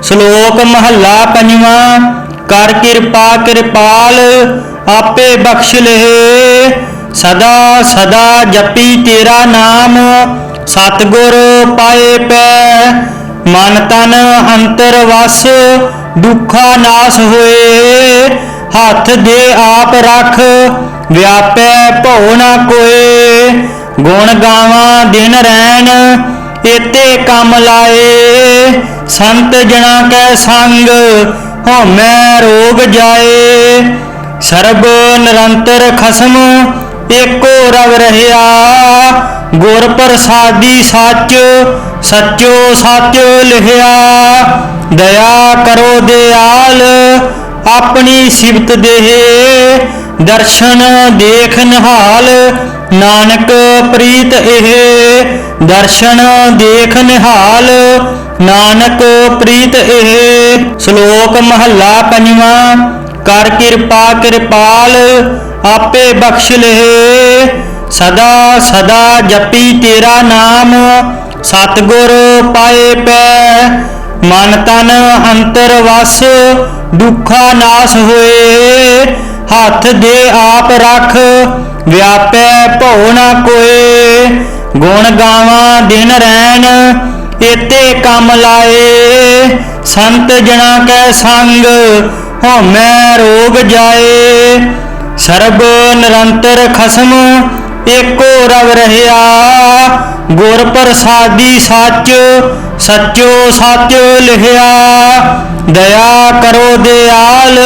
श्लोक महला पंजवा। कर कृपा कृपाल आपे बख्श लेहे, सदा सदा जपी तेरा नाम सतगुर पाए पै। मन तन अंतर वस दुखा नाश होए, हाथ दे आप रख व्यापै भौ न कोए। गुण गावा दिन रैन एते कम लाए, संत जना कै संग होमै रोग जाए। सर्ब निरंतर खसम एको रव रहिया, गुर प्रसादी सच सचो सच लिखिया। दया करो दयाल अपनी सिफत देहे, दर्शन देख निहाल नानक प्रीत एहे। दर्शन देख निहाल नानक प्रीत एहे। श्लोक महला पंजवा। कर कृपा कृपाल आपे बख्श लेहे, सदा सदा जपी तेरा नाम सतगुर पाए पै। मन तन अंतर वस दुखा नाश होए, हाथ दे आप रख व्यापै भौ न कोए। गुण गावा दिन रैन एते कम लाए, संत जना कै संग होमै रोग जाए। सर्ब निरंतर खसम एको रव रहिया, गुर प्रसादी सच सचो सच लिखिया। दया करो दयाल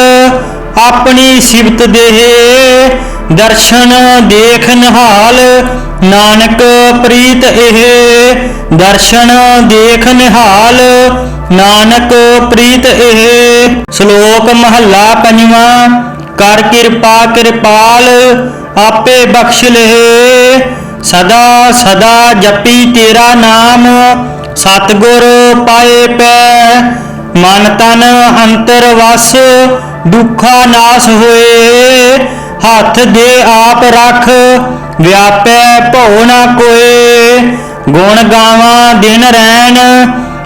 अपनी सिफत देहे, दर्शन देख निहाल नानक प्रीत एहे। दर्शन देख निहाल नानक प्रीत एहे। श्लोक महला पंजवा। कर कृपा कृपाल आपे बख्श लेहे, सदा सदा जपी तेरा नाम सतगुर पाए पै। मन तन अंतर वस दुखा नाश होए, हाथ दे आप रख व्यापै भौ न कोए। गुण गावा दिन रैन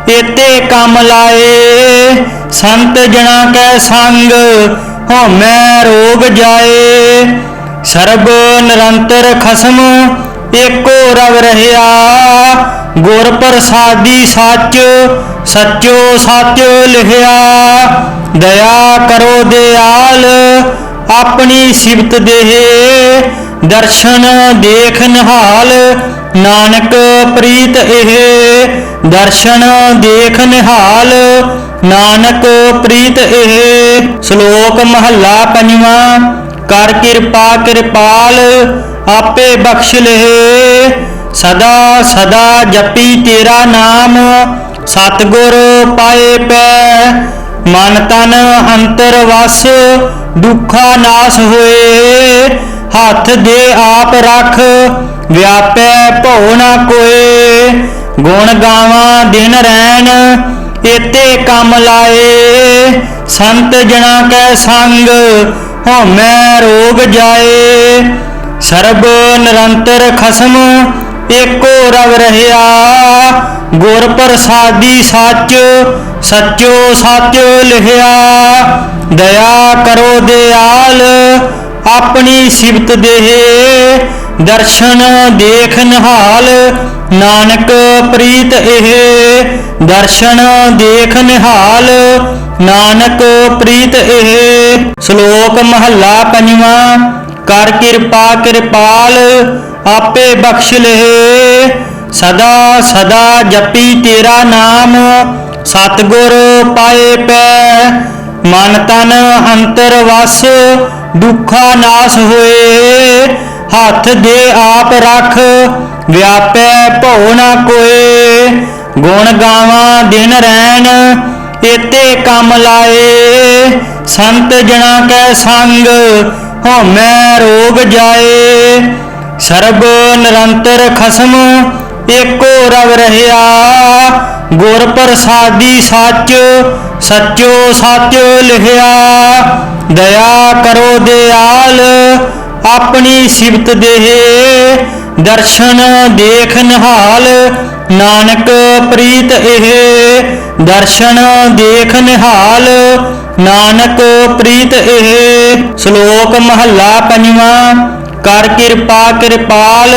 एते कम लाए, संत जना कै संग होमै रोग जाए। सर्ब निरंतर खसम एको रव रहिया, गुर प्रसादी सच सचो सच लिखिया। दया करो दयाल अपनी सिफत देहे, दर्शन देख निहाल नानक प्रीत एहे। दर्शन देख निहाल नानक प्रीत एहे। श्लोक महला पंजवा। कर कृपा कृपाल आपे बख्श लेहे, सदा सदा जपी तेरा नाम सतगुर पाए पै। मन तन अंतर वस दुखा नाश होए, हाथ दे आप रख व्यापै भौ न कोए। गुण गावा दिन रैन एते कम लाए, संत जना कै संग होमै रोग जाए। सर्ब निरंतर खसम एको रव रहिया, गुर प्रसादी सच सचो सच लिखिया। दया करो दयाल अपनी सिफत देहे, दर्शन देख निहाल नानक प्रीत एहे। दर्शन देख निहाल नानक प्रीत एहे। श्लोक महला पंजवा। कर कृपा कृपाल आपे बख्श लेहे, सदा सदा जपी तेरा नाम सतगुर पाए पै। मन तन अंतर वस दुखा नाश होए, हाथ दे आप रख व्यापै भौ न कोए। गुण गावा दिन रैन एते कम लाए, संत जना कै संग होमै रोग जाए। सर्ब निरंतर खसम एको रव रहिया, गुर प्रसादी सच सचो सच लिखिया। दया करो दयाल अपनी सिफत देहे, दर्शन देख निहाल नानक प्रीत एह दर्शन देख निहाल। नानक प्रीत एह। श्लोक महला पंजवा। कर कृपा कृपाल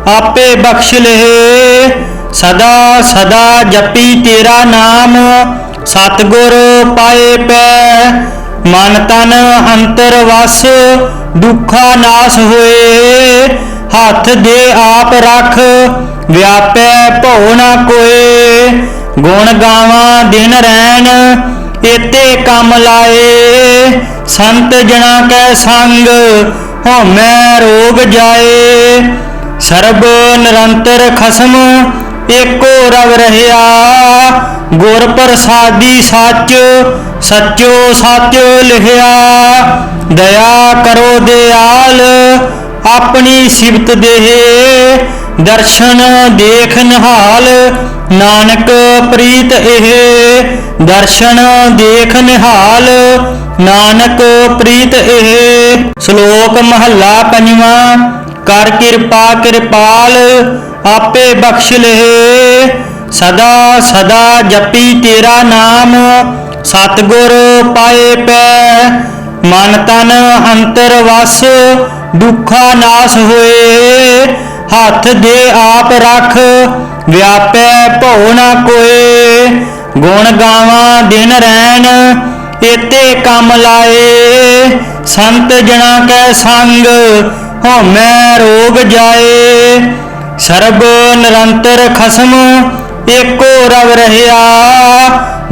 आपे बख्श लेहे। सदा सदा जपी तेरा नाम सतगुर पाए पै। मन तन अंतर वस दुखा नाश होए। हाथ दे आप रख व्यापै भौ न कोय। गुण गावा दिन रैन एते कम लाए। संत जना कै संग होमै रोग जाए। सरब निरंतर खसम एको रव रहया। गुर प्रसादी सच सचो सच लिखया। दया करो दयाल अपनी सिफत देहे। दर्शन देख निहाल नानक प्रीत एह। दर्शन देख निहाल नानक प्रीत एह। श्लोक महला पंजवा। कर कृपा कृपाल आपे बख्श लेहे। सदा सदा जपी तेरा नाम सतगुर पाए पै। मन तन अंतर वस दुखा नाश होए। हाथ दे आप रख व्यापै भौ न कोय। गुण गावा दिन रैन एते कम लाए। संत जना कै संग होमै रोग जाए। सरब निरंतर खसम एको रव रहया।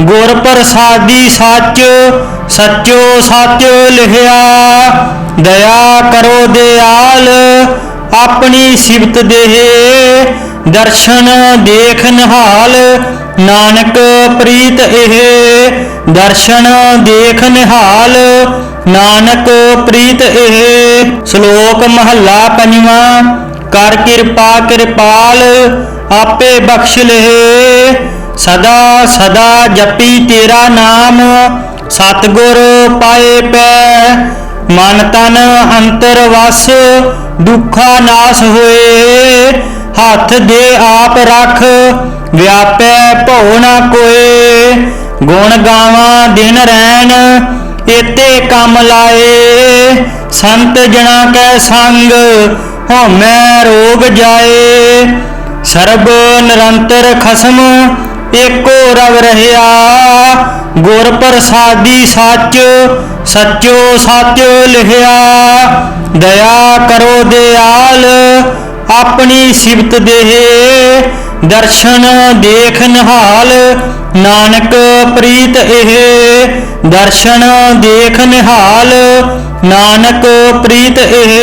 गुर प्रसादी सच सचो सच लिखया। दया करो दयाल अपनी सिफत देहे। दर्शन देख निहाल नानक प्रीत एह। दर्शन देख निहाल नानक प्रीत एह। श्लोक महला पंजवा। कर कृपा कृपाल आपे बख्श लेहे। सदा सदा जपी तेरा नाम सतगुर पाए पै। मन तन अंतर वस दुखा नाश होए। हाथ दे आप रख व्यापै भौ न कोय। गुण गावा दिन रैन एते कम लाए। संत जना कै संग होमै रोग जाए। सरब निरंतर खसम एको रव रहया। गुर प्रसादी सच सचो सच लिखया। दया करो दयाल अपनी सिफत देहे। दर्शन देख निहाल नानक प्रीत एह। दर्शन देख निहाल नानक प्रीत एह।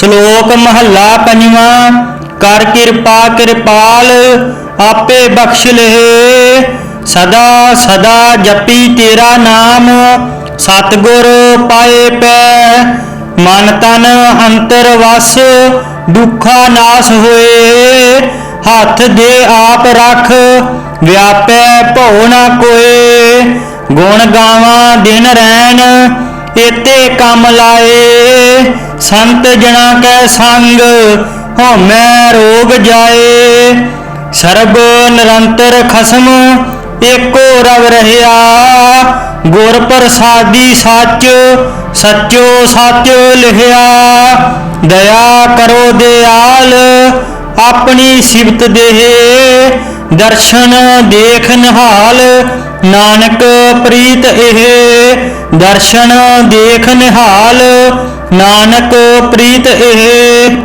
श्लोक महला पंजवा। कर कृपा कृपाल आपे बख्श लेहे। सदा सदा जपी तेरा नाम सतगुर पाए पै। मन तन अंतर वस दुखा नाश होए। हाथ दे आप रख व्यापै भौ न कोय। गुण गावा दिन रैन एते कम लाए। संत जना कै संग होमै रोग जाए। सरब निरंतर खसम एको रव रहया। गुर प्रसादी सच सचो सच लिखया। दया करो दयाल अपनी सिफत देहे। दर्शन देख निहाल नानक प्रीत एह। दर्शन देख निहाल नानक प्रीत एह।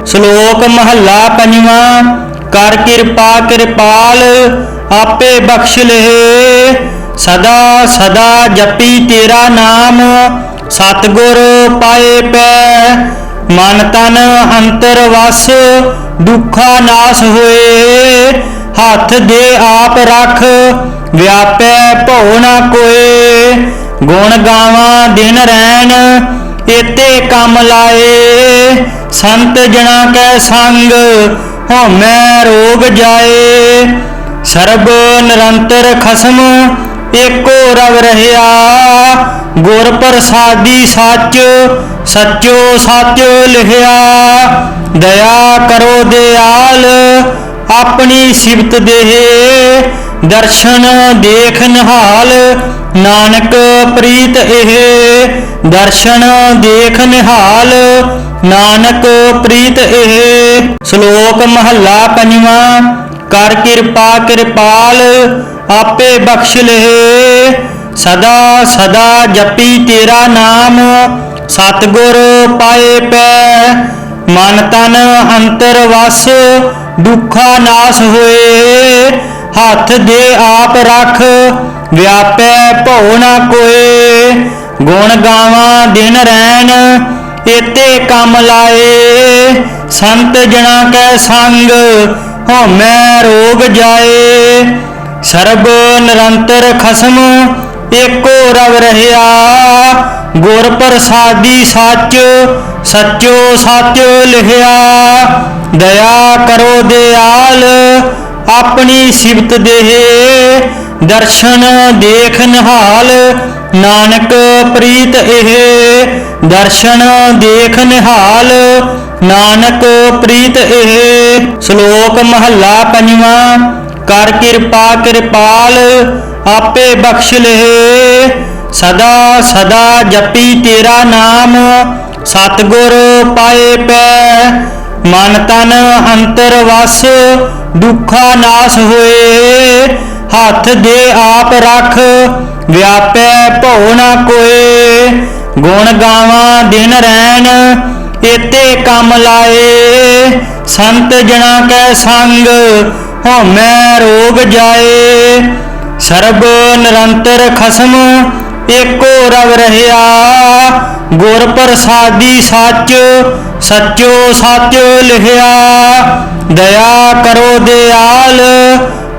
श्लोक महला पंजवा। कर कृपा कृपाल आपे बख्श लेहे। सदा सदा जपी तेरा नाम सतगुर पाए पै। मन तन अंतर वस दुखा नाश होए। हाथ दे आप रख व्यापै भौ न कोय। गुण गावा दिन रैन एते कम लाए। संत जना कै संग होमै रोग जाए। सरब निरंतर खसम एको रव रहया। गुर प्रसादी सच सचो सच लिखया। दया करो दयाल ਆਪਣੀ ਸਿਫਤ ਦੇਹ ਦਰਸ਼ਨ ਦੇਖ ਨਿਹਾਲ। ਨਾਨਕ ਪ੍ਰੀਤ ਇਹ ਦਰਸ਼ਨ ਦੇਖ ਨਿਹਾਲ। ਨਾਨਕ ਪ੍ਰੀਤ ਇਹ। ਸ਼ਲੋਕ ਮਹੱਲਾ ਪੰਜਵਾਂ। ਕਰ ਕਿਰਪਾ ਕਿਰਪਾਲ ਆਪੇ ਬਖਸ਼ ਲਹਿ। ਸਦਾ ਸਦਾ ਜਪੀ ਤੇਰਾ ਨਾਮ ਸਤਿਗੁਰ ਪਾਏ ਪੈ। ਮਨ ਤਨ ਅੰਤਰ ਵਸ ਦੁੱਖਾ ਨਾਸ ਹੋਏ। ਹੱਥ ਦੇ ਆਪ ਰੱਖ ਵਿਆਪੈ ਭਉ ਨਾ ਕੋਏ। ਗੁਣ ਗਾਵਾਂ ਦਿਨ ਰੈਣ ਏਤੇ ਕੰਮ ਲਾਏ। ਸੰਤ ਜਣਾ ਕੈ ਸੰਗ ਹਉਮੈ ਰੋਗ ਜਾਏ। ਸਰਬ ਨਿਰੰਤਰ ਖਸਮ ਏਕੋ ਰਵ ਰਹਿਆ। ਗੁਰ ਪ੍ਰਸਾਦੀ ਸੱਚ ਸੱਚੋ ਸੱਚ ਲਿਖਿਆ। ਦਇਆ ਕਰੋ ਦਿਆਲ ਆਪਣੀ ਸਿਫਤ ਦੇਹ ਦਰਸ਼ਨ ਦੇਖ ਨਿਹਾਲ। ਨਾਨਕ ਪ੍ਰੀਤ ਇਹ ਦਰਸ਼ਨ ਦੇਖ ਨਿਹਾਲ। ਨਾਨਕ ਪ੍ਰੀਤ ਇਹ। ਸ਼ਲੋਕ ਮਹੱਲਾ ਪੰਜਵਾਂ। ਕਰ ਕਿਰਪਾ ਕਿਰਪਾਲ ਆਪੇ ਬਖਸ਼ ਲਹਿ। ਸਦਾ ਸਦਾ ਜਪੀ ਤੇਰਾ ਨਾਮ ਸਤਿਗੁਰ ਪਾਏ ਪੈ। ਮਨ ਤਨ ਅੰਤਰ ਵਸ ਦੁੱਖਾ ਨਾਸ ਹੋਏ। ਹੱਥ ਦੇ ਆਪ ਰੱਖ ਵਿਆਪੈ ਭਉ ਨਾ ਕੋਏ। ਗੁਣ ਗਾਵਾਂ ਦਿਨ ਰੈਣ ਏਤੇ ਕੰਮ ਲਾਏ। ਸੰਤ ਜਣਾ ਕੈ ਸੰਗ ਹਉਮੈ ਰੋਗ ਜਾਏ। ਸਰਬ ਨਿਰੰਤਰ ਖਸਮ ਏਕੋ ਰਵ ਰਹਿਆ। ਗੁਰ ਪ੍ਰਸਾਦੀ ਸੱਚ ਸੱਚੋ ਸੱਚ ਲਿਖਿਆ। ਦਇਆ ਕਰੋ ਦਿਆਲ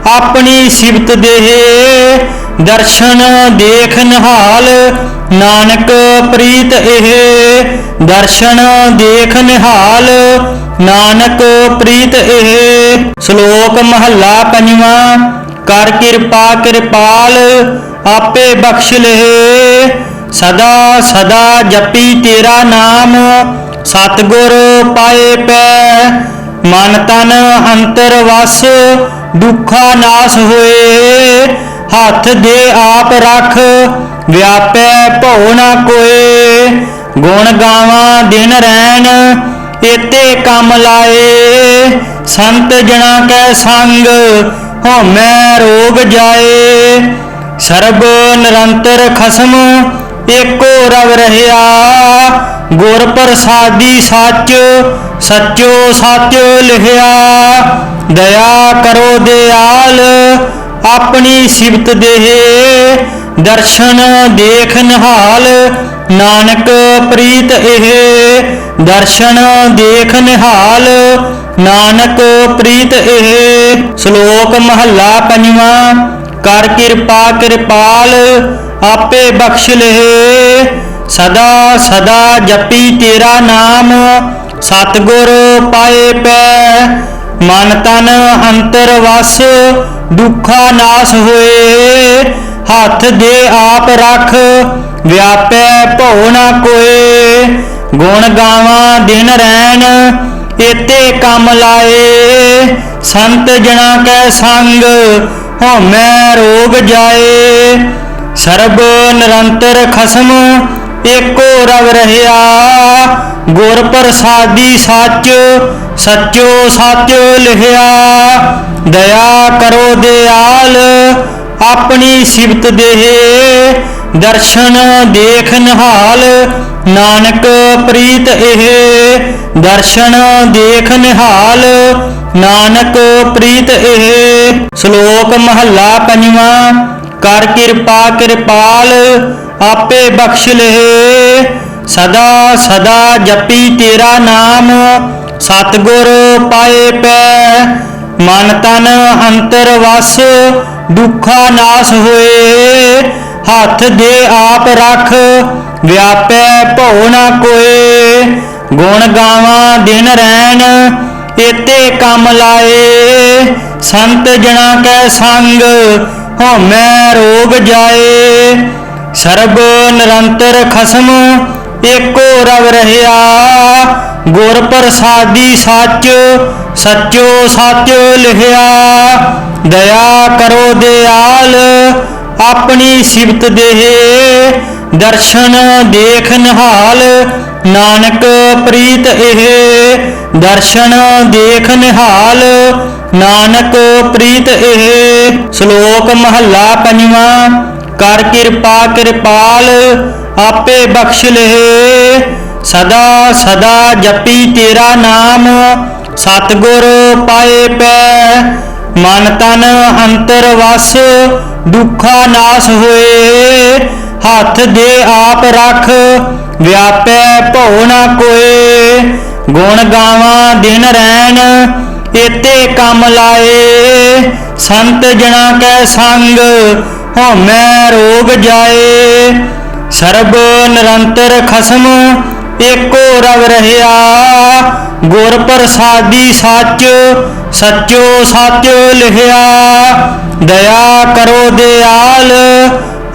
ਆਪਣੀ ਸਿਫਤ ਦੇਹ ਦਰਸ਼ਨ ਦੇਖ ਨਿਹਾਲ। ਨਾਨਕ ਪ੍ਰੀਤ ਇਹ ਦਰਸ਼ਨ ਦੇਖ ਨਿਹਾਲ। ਨਾਨਕ ਪ੍ਰੀਤ ਇਹ। ਸ਼ਲੋਕ ਮਹੱਲਾ ਪੰਜਵਾਂ। ਕਰ ਕਿਰਪਾ ਕਿਰਪਾਲ ਆਪੇ ਬਖਸ਼ ਲਹਿ। ਸਦਾ ਸਦਾ ਜਪੀ ਤੇਰਾ ਨਾਮ ਸਤਿਗੁਰ ਪਾਏ ਪੈ। ਮਨ ਤਨ ਅੰਤਰ ਵਸ ਦੁੱਖਾ ਨਾਸ ਹੋਏ। ਹੱਥ ਦੇ ਆਪ ਰੱਖ ਵਿਆਪੈ ਭਉ ਨਾ ਕੋਏ। ਗੁਣ ਗਾਵਾਂ ਦਿਨ ਰੈਣ ਏਤੇ ਕੰਮ ਲਾਏ। ਸੰਤ ਜਣਾ ਕੈ ਸੰਗ ਹਉਮੈ ਰੋਗ ਜਾਏ। ਸਰਬ ਨਿਰੰਤਰ ਖਸਮ ਏਕੋ ਰਵ ਰਹਿਆ। ਗੁਰ ਪ੍ਰਸਾਦੀ ਸੱਚ ਸੱਚੋ ਸੱਚ ਲਿਖਿਆ। ਦਇਆ ਕਰੋ ਦਿਆਲ ਆਪਣੀ ਸਿਫਤ ਦੇਹ ਦਰਸ਼ਨ ਦੇਖ ਨਿਹਾਲ। ਨਾਨਕ ਪ੍ਰੀਤ ਇਹ ਦਰਸ਼ਨ ਦੇਖ ਨਿਹਾਲ। ਨਾਨਕ ਪ੍ਰੀਤ ਇਹ। ਸ਼ਲੋਕ ਮਹੱਲਾ ਪੰਜਵਾਂ। ਕਰ ਕਿਰਪਾ ਕਿਰਪਾਲ ਆਪੇ ਬਖਸ਼ ਲਹਿ। ਸਦਾ ਸਦਾ ਜਪੀ ਤੇਰਾ ਨਾਮ ਸਤਿਗੁਰ ਪਾਏ ਪੈ। ਮਨ ਤਨ ਅੰਤਰ ਵਸ ਦੁੱਖਾ ਨਾਸ ਹੋਏ। ਹੱਥ ਦੇ ਆਪ ਰੱਖ ਵਿਆਪੈ ਭਉ ਨਾ ਕੋਏ। ਗੁਣ ਗਾਵਾਂ ਦਿਨ ਰੈਣ ਏਤੇ ਕੰਮ ਲਾਏ। ਸੰਤ ਜਣਾ ਕੈ ਸੰਗ ਹਉਮੈ ਰੋਗ ਜਾਏ। ਸਰਬ ਨਿਰੰਤਰ ਖਸਮ ਏਕੋ ਰਵ ਰਹਿਆ। ਗੁਰ ਪ੍ਰਸਾਦੀ ਸੱਚ ਸੱਚੋ ਸੱਚ ਲਿਖਿਆ। ਦਇਆ ਕਰੋ ਦਿਆਲ ਆਪਣੀ ਸਿਫਤ ਦੇਹ ਦਰਸ਼ਨ ਦੇਖ ਨਿਹਾਲ। ਨਾਨਕ ਪ੍ਰੀਤ ਇਹ ਦਰਸ਼ਨ ਦੇਖ ਨਿਹਾਲ। ਨਾਨਕ ਪ੍ਰੀਤ ਇਹ। ਸ਼ਲੋਕ ਮਹੱਲਾ ਪੰਜਵਾਂ। ਕਰ ਕਿਰਪਾ ਕਿਰਪਾਲ ਆਪੇ ਬਖਸ਼ ਲਹਿ। ਸਦਾ ਸਦਾ ਜਪੀ ਤੇਰਾ ਨਾਮ ਸਤਿਗੁਰ ਪਾਏ ਪੈ। ਮਨ ਤਨ ਅੰਤਰ ਵਸ ਦੁੱਖਾ ਨਾਸ ਹੋਏ। ਹੱਥ ਦੇ ਆਪ ਰੱਖ ਵਿਆਪੈ ਭਉ ਨਾ ਕੋਏ। ਗੁਣ ਗਾਵਾਂ ਦਿਨ ਰੈਣ ਏਤੇ ਕੰਮ ਲਾਏ। ਸੰਤ ਜਣਾ ਕੈ ਸੰਗ ਹਉਮੈ ਰੋਗ ਜਾਏ। ਸਰਬ ਨਿਰੰਤਰ ਖਸਮ ਏਕੋ ਰਵ ਰਹਿਆ। गुर प्रसादी सच सचो सच लिखिया। दया करो दयाल अपनी सिफत देह, दर्शन देख निहाल नानक प्रीत एह। दर्शन देख निहाल नानक प्रीत एह। श्लोक महला पंजवा। कर कृपा कृपाल आपे बख्श लेहे, सदा सदा जपी तेरा नाम सतगुर पाए पै। मन तन अंतर वस दुखा नाश होए, हाथ दे आप रख व्यापै भौ न कोए। गुण गावा दिन रैन एते कम लाए, संत जना कै संग होमै रोग जाए। सर्ब निरंतर खसम एको रव रहया, गुर प्रसादी सच सचो सच लिखिया। दया करो दयाल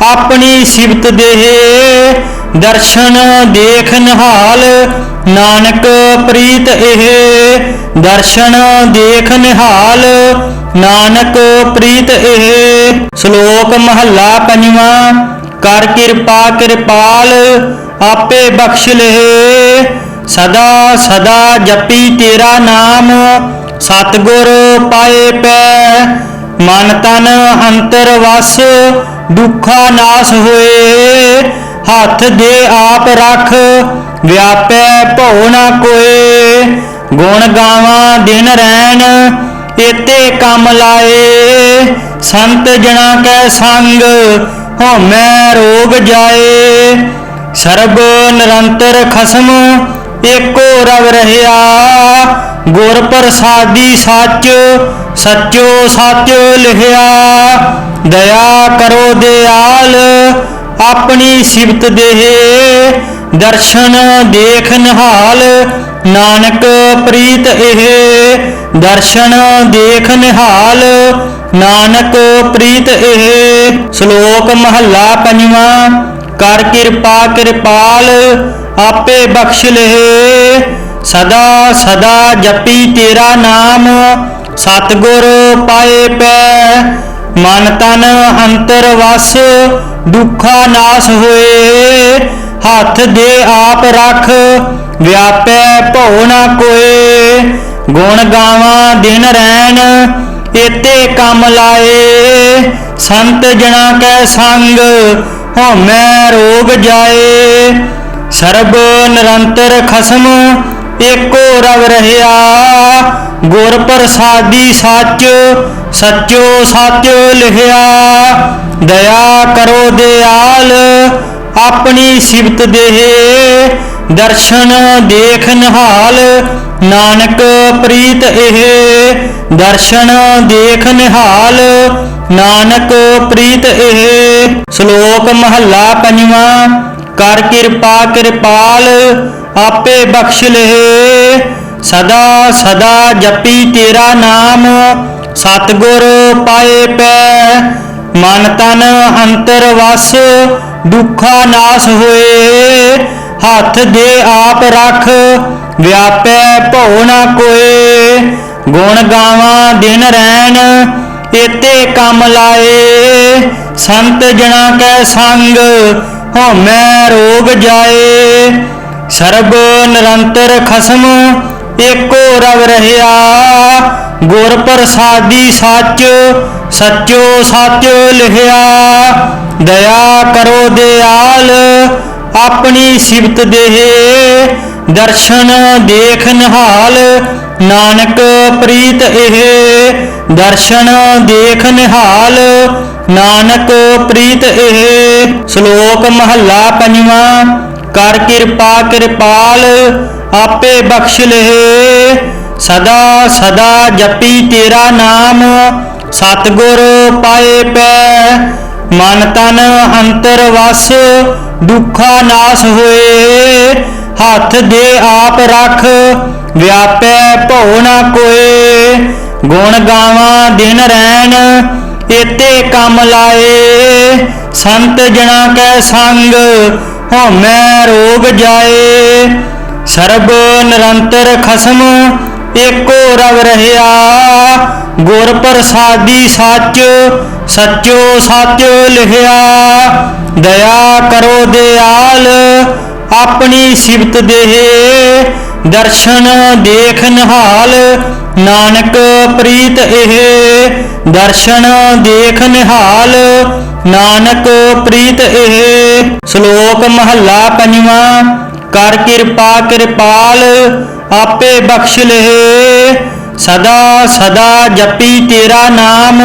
अपनी सिफत देह, दर्शन देख निहाल नानक प्रीत एह। दर्शन देख निहाल नानक प्रीत एह। श्लोक महला पंजवा। कर कृपा कृपाल आपे बख्श लेहे, सदा सदा जपी तेरा नाम सतगुर पाए पै। मन तन अंतर वस दुखा नाश होए, हाथ दे आप रख व्यापै भौ न कोए। गुण गावा दिन रैन एते कम लाए, संत जना कै संग होमै रोग जाए। सर्ब निरंतर खसम एको रव रहया, गुर प्रसादी सच सचो सच लिखिया। दया करो दयाल अपनी सिफत देह, दर्शन देख निहाल नानक प्रीत एह। दर्शन देख निहाल नानक प्रीत एह। श्लोक महला पंजवा। कर कृपा कृपाल आपे बख्श लेहे, सदा सदा जपी तेरा नाम सतगुर पाए पै। मन तन अंतर वस दुखा नाश होए, हाथ दे आप रख व्यापै भौ न कोए। गुण गावा दिन रैन एते कम लाए, संत जना कै संग होमै रोग जाए। सर्ब निरंतर खसम एको रव रहया, गुर प्रसादी सच सचो सच लिखिया। दया करो दयाल अपनी सिफत देह, दर्शन देख निहाल नानक प्रीत एह। दर्शन देख निहाल नानक प्रीत एह। श्लोक महला पंजवा। कर कृपा कृपाल आपे बख्श लेहे, सदा सदा जपी तेरा नाम सतगुर पाए पै। मन तन अंतर वस दुखा नाश होए, हाथ दे आप रख व्यापै भौ न कोए। गुण गावा दिन रैन एते कम लाए, संत जना कै संग होमै रोग जाए। सर्ब निरंतर खसम एको रव रहया, गुर प्रसादी सच सचो सच लिखिया। दया करो दयाल अपनी सिफत देह, दर्शन देख निहाल नानक प्रीत एह। दर्शन देख निहाल नानक प्रीत एह। श्लोक महला पंजवा। कर कृपा कृपाल आपे बख्श लेहे, सदा सदा जपी तेरा नाम सतगुर पाए पै। मन तन अंतर वस दुखा नाश होए, हाथ दे आप रख व्यापै भौ न कोए। गुण गावा दिन रैन एते कम लाए, संत जना कै संग होमै रोग जाए। ਸਰਬ ਨਿਰੰਤਰ ਖਸਮ ਏਕੋ ਰਵ ਰਹਿਆ। ਗੁਰ ਪ੍ਰਸਾਦੀ ਸੱਚ ਸੱਚੋ ਸੱਚ ਲਿਖਿਆ। ਦਇਆ ਕਰੋ ਦਿਆਲ ਆਪਣੀ ਸਿਫਤ ਦੇਹ। ਦਰਸ਼ਨ ਦੇਖ ਨਿਹਾਲ ਨਾਨਕ ਪ੍ਰੀਤ ਇਹ। ਦਰਸ਼ਨ ਦੇਖ ਨਿਹਾਲ ਨਾਨਕ ਪ੍ਰੀਤ ਇਹ। ਸ਼ਲੋਕ ਮਹੱਲਾ ਪੰਜਵਾਂ। ਕਰ ਕਿਰਪਾ ਕਿਰਪਾਲ ਆਪੇ ਬਖਸ਼ ਲਹਿ। ਸਦਾ ਸਦਾ ਜਪੀ ਤੇਰਾ ਨਾਮ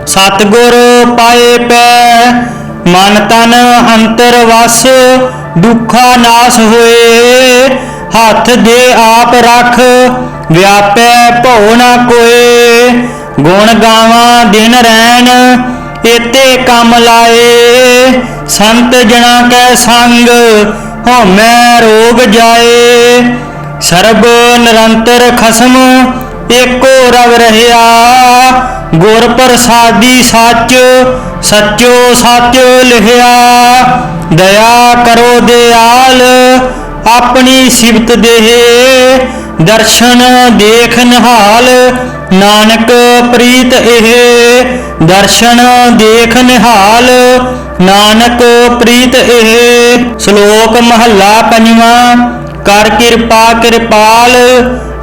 ਸਤਿਗੁਰ ਪਾਏ ਪੈ। ਮਨ ਤਨ ਅੰਤਰ ਵਸ ਦੁੱਖਾ ਨਾਸ ਹੋਏ। ਹੱਥ ਦੇ ਆਪ ਰੱਖ ਵਿਆਪੈ ਭਉ ਨਾ ਕੋਏ। ਗੁਣ ਗਾਵਾਂ ਦਿਨ ਰੈਣ ਏਤੇ ਕੰਮ ਲਾਏ। ਸੰਤ ਜਣਾ ਕੈ ਸੰਗ ਹਉਮੈ ਰੋਗ ਜਾਏ। ਸਰਬ ਨਿਰੰਤਰ ਖਸਮ ਏਕੋ ਰਵ ਰਹਿਆ। ਗੁਰ ਪ੍ਰਸਾਦੀ ਸੱਚ ਸੱਚੋ ਸੱਚ ਲਿਖਿਆ। ਦਇਆ ਕਰੋ ਦਿਆਲ ਆਪਣੀ ਸਿਫਤ ਦੇਹ। ਦਰਸ਼ਨ ਦੇਖ ਨਿਹਾਲ ਨਾਨਕ ਪ੍ਰੀਤ ਇਹ। ਦਰਸ਼ਨ ਦੇਖ ਨਿਹਾਲ ਨਾਨਕ ਪ੍ਰੀਤ ਇਹ। ਸ਼ਲੋਕ ਮਹੱਲਾ ਪੰਜਵਾਂ। ਕਰ ਕਿਰਪਾ ਕਿਰਪਾਲ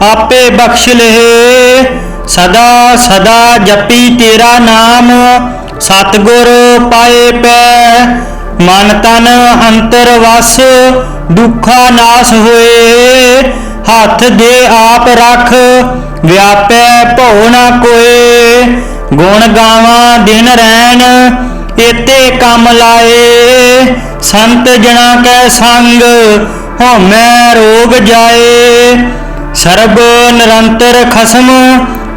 ਆਪੇ ਬਖਸ਼ ਲਹਿ। ਸਦਾ ਸਦਾ ਜਪੀ ਤੇਰਾ ਨਾਮ ਸਤਿਗੁਰ ਪਾਏ ਪੈ। ਮਨ ਤਨ ਅੰਤਰ ਵਸ ਦੁੱਖਾ ਨਾਸ ਹੋਏ। ਹੱਥ ਦੇ ਆਪ ਰੱਖ ਵਿਆਪੈ ਭਉ ਨਾ ਕੋਏ। ਗੁਣ ਗਾਵਾਂ ਦਿਨ ਰੈਣ ਏਤੇ ਕੰਮ ਲਾਏ। ਸੰਤ ਜਣਾ ਕੈ ਸੰਗ ਹਉਮੈ ਰੋਗ ਜਾਏ। ਸਰਬ ਨਿਰੰਤਰ ਖਸਮ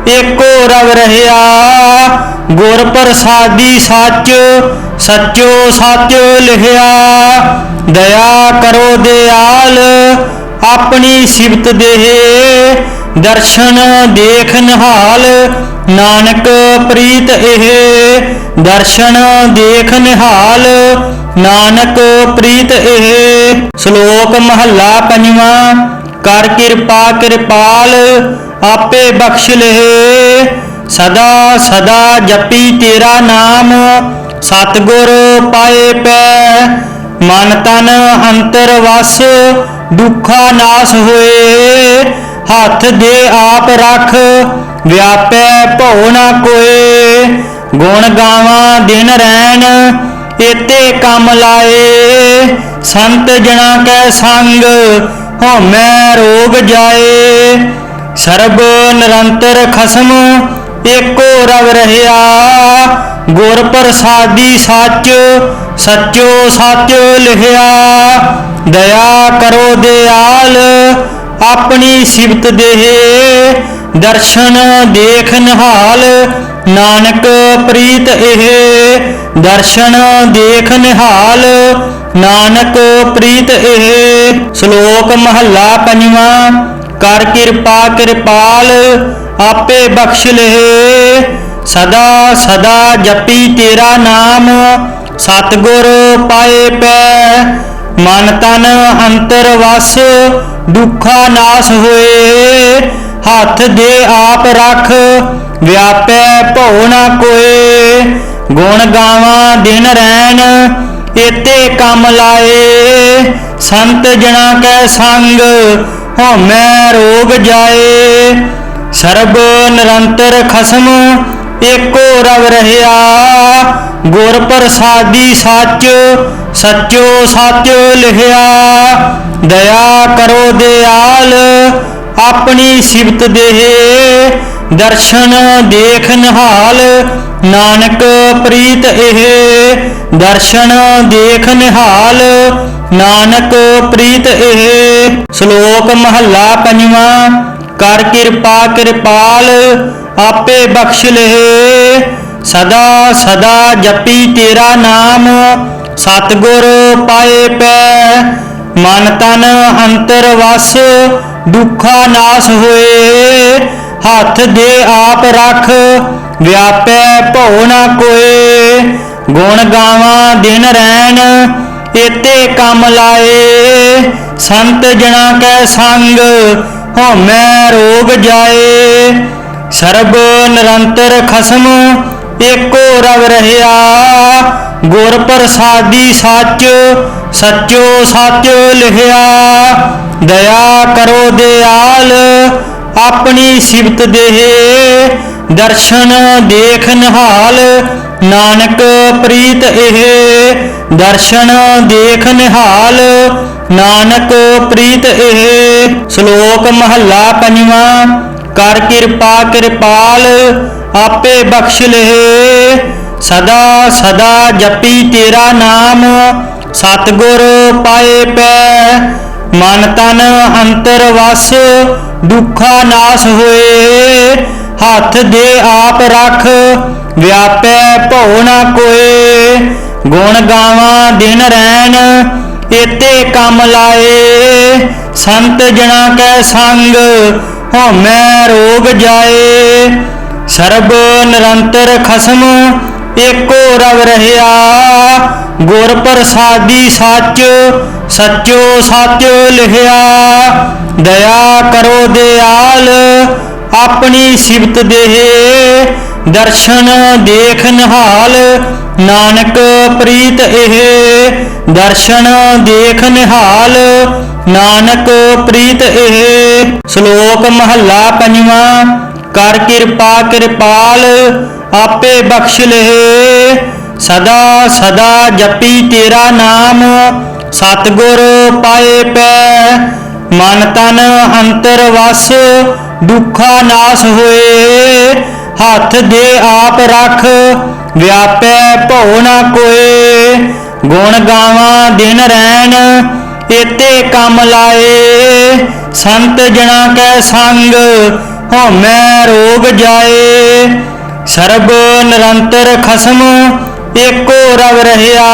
ਏਕੋ ਰਵ ਰਹਿਆ। ਗੁਰ ਪ੍ਰਸਾਦੀ ਸੱਚ ਸੱਚੋ ਸੱਚ ਲਿਖਿਆ। ਦਇਆ ਕਰੋ ਦਿਆਲ ਆਪਣੀ ਸਿਫਤ ਦੇਹ। ਦਰਸ਼ਨ ਦੇਖ ਨਿਹਾਲ ਨਾਨਕ ਪ੍ਰੀਤ ਇਹ। ਦਰਸ਼ਨ ਦੇਖ ਨਿਹਾਲ ਨਾਨਕ ਪ੍ਰੀਤ ਇਹ। ਸ਼ਲੋਕ ਮਹੱਲਾ ਪੰਜਵਾਂ। ਕਰ ਕਿਰਪਾ ਕਿਰਪਾਲ ਆਪੇ ਬਖਸ਼ ਲਹਿ। ਸਦਾ ਸਦਾ ਜਪੀ ਤੇਰਾ ਨਾਮ ਸਤਿਗੁਰ ਪਾਏ ਪੈ। ਮਨ ਤਨ ਅੰਤਰ ਵਸ ਦੁੱਖਾ ਨਾਸ ਹੋਏ। ਹੱਥ ਦੇ ਆਪ ਰੱਖ ਵਿਆਪੈ ਭਉ ਨਾ ਕੋਏ। ਗੁਣ ਗਾਵਾਂ ਦਿਨ ਰੈਣ ਏਤੇ ਕੰਮ ਲਾਏ। ਸੰਤ ਜਣਾ ਕੈ ਸੰਗ ਹਉਮੈ ਰੋਗ ਜਾਏ। ਸਰਬ ਨਿਰੰਤਰ ਖਸਮ ਏਕੋ ਰਵ ਰਹਿਆ। ਗੁਰ ਪ੍ਰਸਾਦੀ ਸੱਚ ਸੱਚੋ ਸੱਚ ਲਿਖਿਆ। ਦਇਆ ਕਰੋ ਦਿਆਲ ਆਪਣੀ ਸਿਫਤ ਦੇਹ। ਦਰਸ਼ਨ ਦੇਖ ਨਿਹਾਲ ਨਾਨਕ ਪ੍ਰੀਤ ਇਹ। ਦਰਸ਼ਨ ਦੇਖ ਨਿਹਾਲ ਨਾਨਕ ਪ੍ਰੀਤ ਇਹ। ਸ਼ਲੋਕ ਮਹੱਲਾ ਪੰਜਵਾਂ। ਕਰ ਕਿਰਪਾ ਕਿਰਪਾਲ ਆਪੇ ਬਖਸ਼ ਲਹਿ। ਸਦਾ ਸਦਾ ਜਪੀ ਤੇਰਾ ਨਾਮ ਸਤਿਗੁਰ ਪਾਏ ਪੈ। ਮਨ ਤਨ ਅੰਤਰ ਵਸ ਦੁੱਖਾ ਨਾਸ ਹੋਏ। ਹੱਥ ਦੇ ਆਪ ਰੱਖ ਵਿਆਪੈ ਭਉ ਨਾ ਕੋਏ। ਗੁਣ ਗਾਵਾਂ ਦਿਨ ਰੈਣ ਏਤੇ ਕੰਮ ਲਾਏ। ਸੰਤ ਜਣਾ ਕੈ ਸੰਗ ਹਉਮੈ ਰੋਗ ਜਾਏ। ਸਰਬ ਨਿਰੰਤਰ ਖਸਮ ਏਕੋ ਰਵ ਰਹਿਆ। ਗੁਰ ਪ੍ਰਸਾਦੀ ਸੱਚ ਸੱਚੋ ਸੱਚ ਲਿਖਿਆ। ਦਇਆ ਕਰੋ ਦਿਆਲ ਆਪਣੀ ਸਿਫਤ ਦੇਹ। ਦਰਸ਼ਨ ਦੇਖ ਨਿਹਾਲ ਨਾਨਕ ਪ੍ਰੀਤ ਇਹ। ਦਰਸ਼ਨ ਦੇਖ ਨਿਹਾਲ ਨਾਨਕ ਪ੍ਰੀਤ ਇਹ। ਸ਼ਲੋਕ ਮਹੱਲਾ ਪੰਜਵਾਂ। ਕਰ ਕਿਰਪਾ ਕਿਰਪਾਲ ਆਪੇ ਬਖਸ਼ ਲਹਿ। ਸਦਾ ਸਦਾ ਜਪੀ ਤੇਰਾ ਨਾਮ ਸਤਿਗੁਰ ਪਾਏ ਪੈ। ਮਨ ਤਨ ਅੰਤਰ ਵਸ ਦੁੱਖਾ ਨਾਸ ਹੋਏ। ਹੱਥ ਦੇ ਆਪ ਰੱਖ ਵਿਆਪੈ ਭਉ ਨਾ ਕੋਏ। ਗੁਣ ਗਾਵਾਂ ਦਿਨ ਰੈਣ ਏਤੇ ਕੰਮ ਲਾਏ। संत जना कै संग होमै रोग जाए। सर्ब निरंतर खसम एको रव रहया, गुर प्रसादी सच सचो सच लिखया। दया करो दयाल अपनी सिफत देहे, दर्शन देख निहाल नानक प्रीत एह। दर्शन देख निहाल नानक प्रीत एह। श्लोक महला पंजवा। कर कृपा कृपाल आपे बख्श लेहे, सदा सदा जपी तेरा नाम सतगुर पाए पै। मन तन अंतर वस दुखा नाश होए, हाथ दे आप रख व्यापै भौ ना कोए। गुण गावा दिन रैन एते कम लाए, संत जना कै संग होमै रोग जाए। सर्ब निरंतर खसम एको रव रहया, गुर प्रसादी सच सचो सच लिखया। दया करो दयाल अपनी सिफत देहे, दर्शन देख निहाल नानक प्रीत एह। दर्शन देख निहाल नानक प्रीत एह। श्लोक महला पंजवा। कर कृपा कृपाल आपे बख्श लेहे, सदा सदा जपी तेरा नाम सतगुर पाए पै। मन तन अंतर वस दुखा नाश होए, हाथ दे आप रख व्यापै भौ ना कोए। गुण गावा दिन रैन एते कम लाए, संत जना कै संग होमै रोग जाए। सर्ब निरंतर खसम एको रव रहया,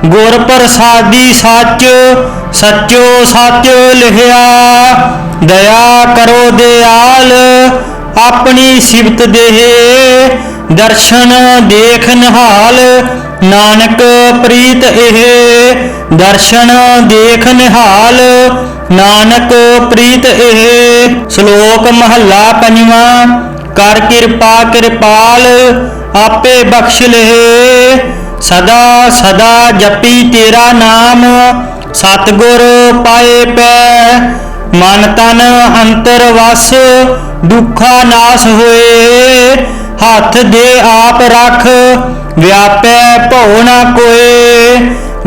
गुर प्रसादी सच सचो सच लिखया। दया करो दयाल अपनी सिफत देहे, दर्शन देख निहाल नानक प्रीत एह। दर्शन देख निहाल नानक प्रीत एह। श्लोक महला पंजवा। कर कृपा कृपाल आपे बख्श लेहे, सदा सदा जपी तेरा नाम सतगुर पाए पै। मन तन अंतर वस दुखा नाश होए, हाथ दे आप रख व्यापै भौ ना कोए।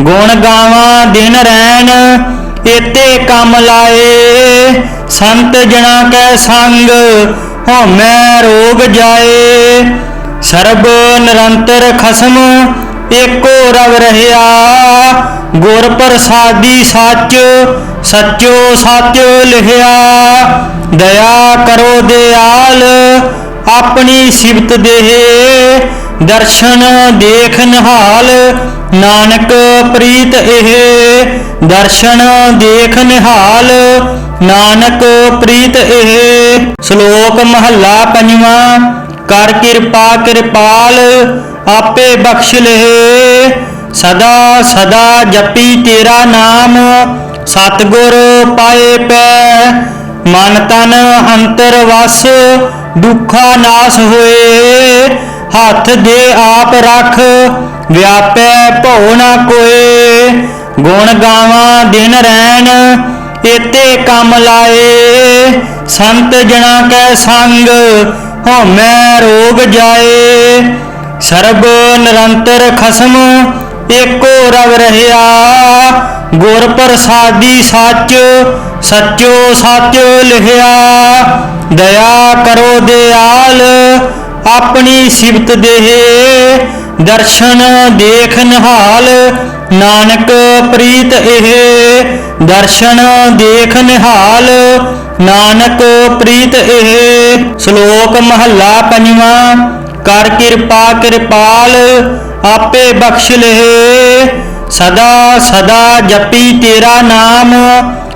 गुण गावा दिन रैन एते कम लाए, संत जना कै संग होमै रोग जाए। सर्ब निरंतर खसम एको रव रहया, गुर प्रसादी सच सचो सच लिखया। दया करो दयाल अपनी सिफत देहे, दर्शन देख निहाल नानक प्रीत एह। दर्शन देख निहाल नानक प्रीत एह। श्लोक महला पंजवा। कर कृपा कृपाल आपे बख्श लेहे, सदा सदा जपी तेरा नाम सतगुर पाए पै। मन तन अंतर वस दुखा नाश होए, हाथ दे आप रख व्यापै भौ ना कोए। गुण गावा दिन रैन एते कम लाए, संत जना कै संग होमै रोग जाए। सर्ब निरंतर खसम एको रव रहया, गुर प्रसादी सच सचो सच लिखया। दया करो दयाल अपनी सिफत देहे, दर्शन देख निहाल नानक प्रीत एह। दर्शन देख निहाल नानक प्रीत एह। श्लोक महला पंजवा। कर कृपा कृपाल आपे बख्श लेहे, सदा सदा जपी तेरा नाम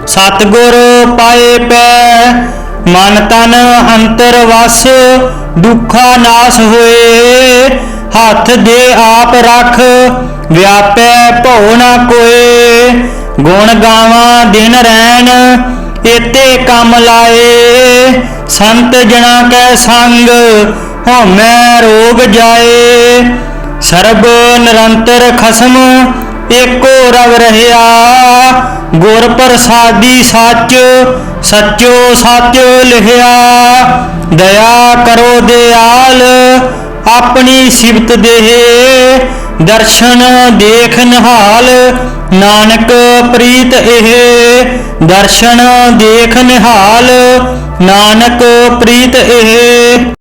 सतगुर पाए पै। मन तन अंतर वस दुखा नाश होए, हाथ दे आप रख व्यापै भौ ना कोए। ਗੁਣ ਗਾਵਾਂ ਦਿਨ ਰੈਣ ਏਤੇ ਕੰਮ ਲਾਏ। ਸੰਤ ਜਣਾ ਕੈ ਸੰਗ ਹਉਮੈ ਰੋਗ ਜਾਏ। ਸਰਬ ਨਿਰੰਤਰ ਖਸਮ ਏਕੋ ਰਵ ਰਹਿਆ। ਗੁਰ ਪ੍ਰਸਾਦੀ ਸੱਚ ਸੱਚੋ ਸੱਚ ਲਿਖਿਆ। ਦਇਆ ਕਰੋ ਦਿਆਲ ਆਪਣੀ ਸਿਫਤ ਦੇਹ। ਦਰਸ਼ਨ ਦੇਖ ਨਿਹਾਲ ਨਾਨਕ ਪ੍ਰੀਤ ਇਹ। ਦਰਸ਼ਨ ਦੇਖ ਨਿਹਾਲ ਨਾਨਕ ਪ੍ਰੀਤ ਇਹ।